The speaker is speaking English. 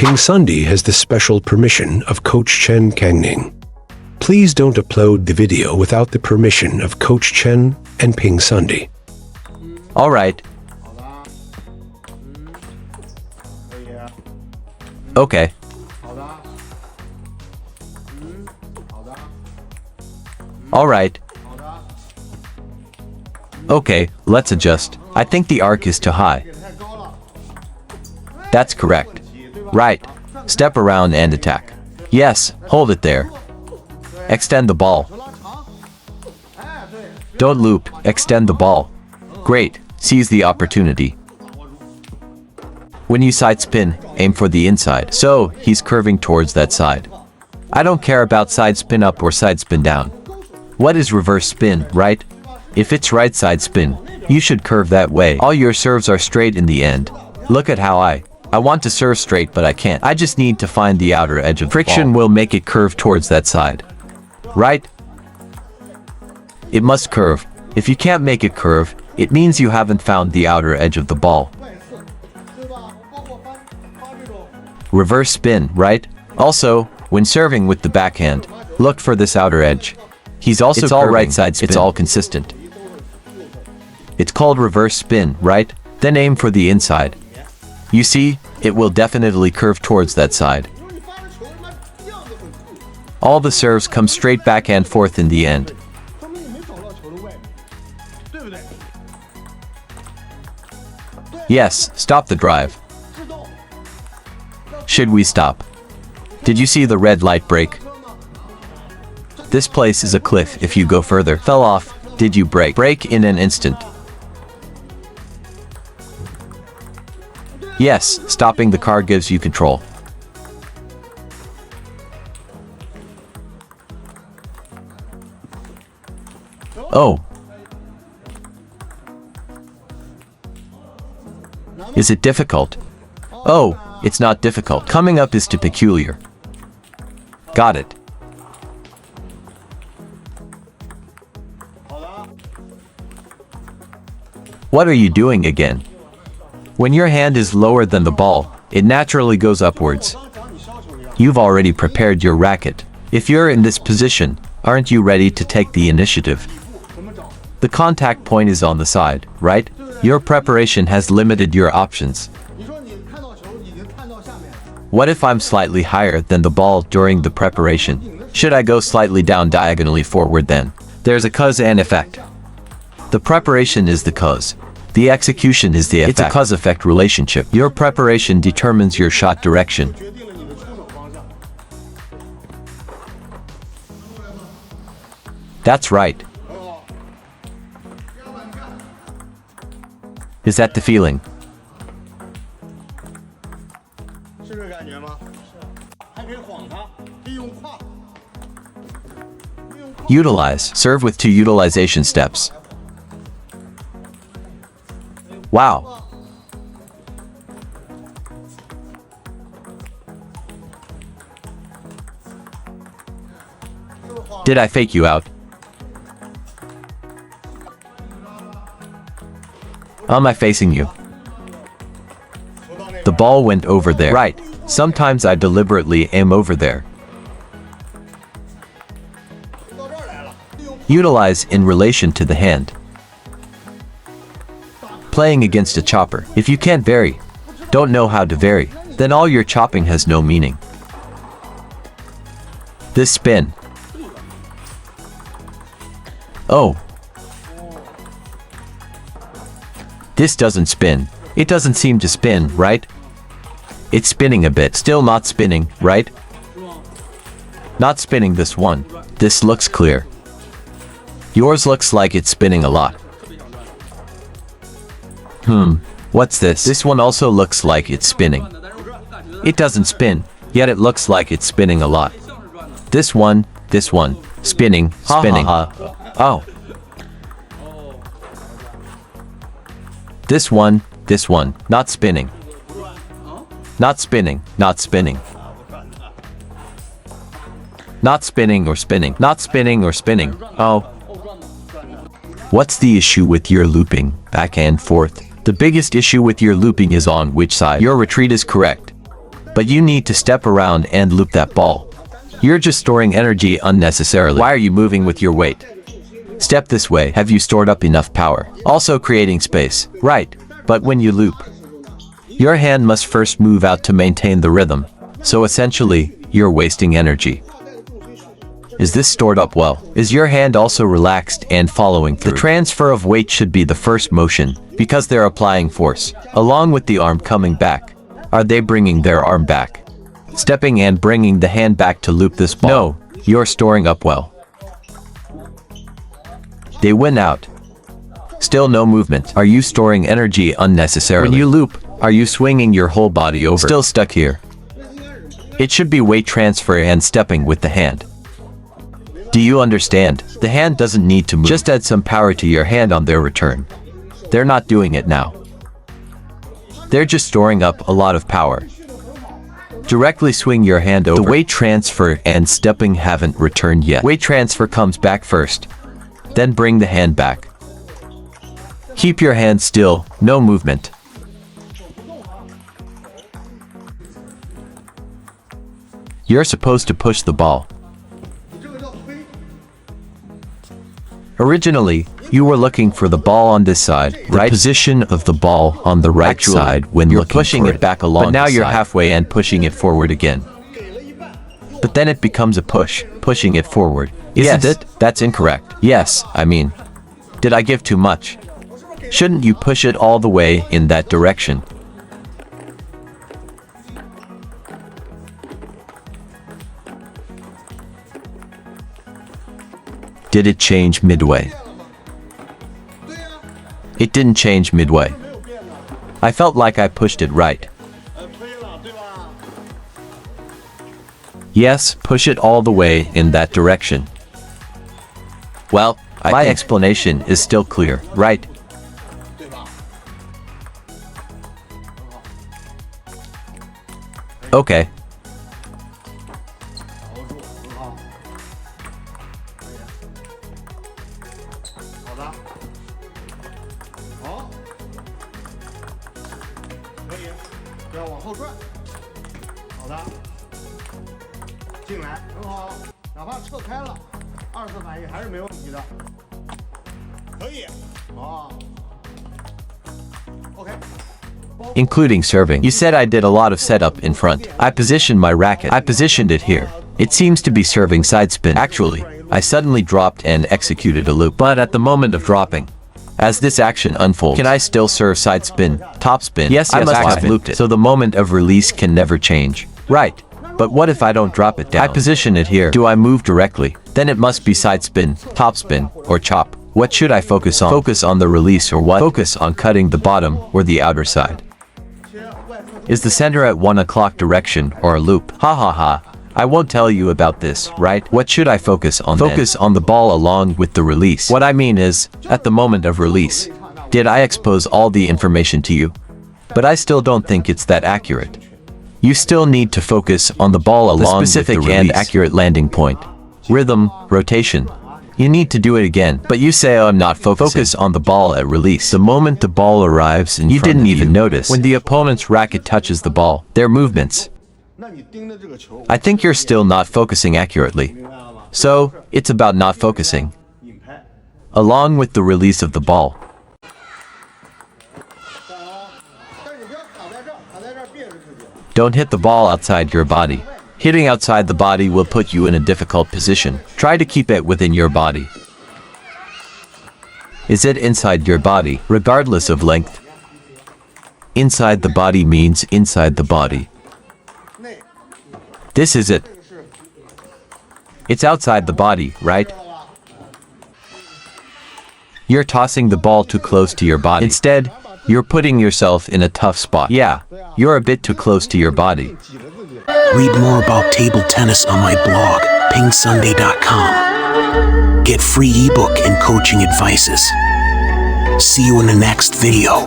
PingSunday has the special permission of Coach Chen Kangning. Please don't upload the video without the permission of Coach Chen and PingSunday. Alright. Okay. Alright. Okay, let's adjust. I think the arc is too high. That's correct. Right. Step around and attack. Yes, hold it there. Extend the ball. Don't loop, extend the ball. Great, seize the opportunity. When you side spin, aim for the inside. So, he's curving towards that side. I don't care about side spin up or side spin down. What is reverse spin, right? If it's right side spin, you should curve that way. All your serves are straight in the end. Look at how I want to serve straight but I can't. I just need to find the outer edge of the friction will make it curve towards that side. Right? It must curve. If you can't make it curve, it means you haven't found the outer edge of the ball. Reverse spin, right? Also, when serving with the backhand, look for this outer edge. He's also it's all right side spin. It's all consistent. It's called reverse spin, right? Then aim for the inside. You see, it will definitely curve towards that side. All the serves come straight back and forth in the end. Yes, stop the drive. Should we stop? Did you see the red light break? This place is a cliff. If you go further, fell off. Did you break? Break in an instant. Yes, stopping the car gives you control. Oh. Is it difficult? Oh, it's not difficult. Coming up is too peculiar. Got it. What are you doing again? When your hand is lower than the ball, it naturally goes upwards. You've already prepared your racket. If you're in this position, aren't you ready to take the initiative? The contact point is on the side, right? Your preparation has limited your options. What if I'm slightly higher than the ball during the preparation? Should I go slightly down diagonally forward then? There's a cause and effect. The preparation is the cause. The execution is the effect. It's a cause-effect relationship. Your preparation determines your shot direction. That's right. Is that the feeling? Utilize. Serve with 2 utilization steps. Wow. Did I fake you out? Am I facing you? The ball went over there. Right. Sometimes I deliberately aim over there. Utilize in relation to the hand. Playing against a chopper. If you can't vary, don't know how to vary, then all your chopping has no meaning. This spin. Oh. This doesn't spin. It doesn't seem to spin, right? It's spinning a bit. Still not spinning, right? Not spinning this one. This looks clear. Yours looks like it's spinning a lot. What's this? This one also looks like it's spinning. It doesn't spin, yet it looks like it's spinning a lot. This one, spinning, spinning. Oh. This one, not spinning. Not spinning, not spinning. Not spinning or spinning. Not spinning or spinning. Oh. What's the issue with your looping, back and forth? The biggest issue with your looping is on which side. Your retreat is correct. But you need to step around and loop that ball. You're just storing energy unnecessarily. Why are you moving with your weight? Step this way. Have you stored up enough power? Also creating space. Right. But when you loop, your hand must first move out to maintain the rhythm. So essentially, you're wasting energy. Is this stored up well? Is your hand also relaxed and following through? The transfer of weight should be the first motion, because they're applying force, along with the arm coming back. Are they bringing their arm back? Stepping and bringing the hand back to loop this ball? No, you're storing up well. They win out. Still no movement. Are you storing energy unnecessarily? When you loop, are you swinging your whole body over? Still stuck here. It should be weight transfer and stepping with the hand. Do you understand? The hand doesn't need to move. Just add some power to your hand on their return. They're not doing it now. They're just storing up a lot of power. Directly swing your hand over. The weight transfer and stepping haven't returned yet. Weight transfer comes back first. Then bring the hand back. Keep your hand still, no movement. You're supposed to push the ball. Originally, you were looking for the ball on this side, right? The position of the ball on the right side when you're pushing it back along. But now you're halfway and pushing it forward again. But then it becomes a push, pushing it forward. Isn't it? That's incorrect. Yes, I mean, did I give too much? Shouldn't you push it all the way in that direction? Did it change midway? It didn't change midway. I felt like I pushed it right. Yes, push it all the way in that direction. Well, my explanation is still clear, right? Okay. Including serving. You said I did a lot of setup in front. I positioned my racket. I positioned it here. It seems to be serving side spin. Actually, I suddenly dropped and executed a loop. But at the moment of dropping, as this action unfolds, can I still serve side spin, top spin? Yes, I must have looped it. So the moment of release can never change. Right. But what if I don't drop it down? I position it here. Do I move directly? Then it must be side spin, top spin, or chop. What should I focus on? Focus on the release or what? Focus on cutting the bottom or the outer side. Is the center at 1 o'clock direction or a loop? Ha ha ha. I won't tell you about this, right? What should I focus on then? Focus on the ball along with the release. What I mean is, at the moment of release, did I expose all the information to you? But I still don't think it's that accurate. You still need to focus on the ball along with the specific and accurate landing point. Rhythm, rotation. You need to do it again. But you say I'm not focusing. Focus on the ball at release. The moment the ball arrives in front of you. You didn't even notice. When the opponent's racket touches the ball, their movements. I think you're still not focusing accurately. So, it's about not focusing. Along with the release of the ball. Don't hit the ball outside your body. Hitting outside the body will put you in a difficult position. Try to keep it within your body. Is it inside your body, regardless of length? Inside the body means inside the body. This is it. It's outside the body, right? You're tossing the ball too close to your body. Instead, you're putting yourself in a tough spot. Yeah, you're a bit too close to your body. Read more about table tennis on my blog, PingSunday.com. Get free ebook and coaching advices. See you in the next video.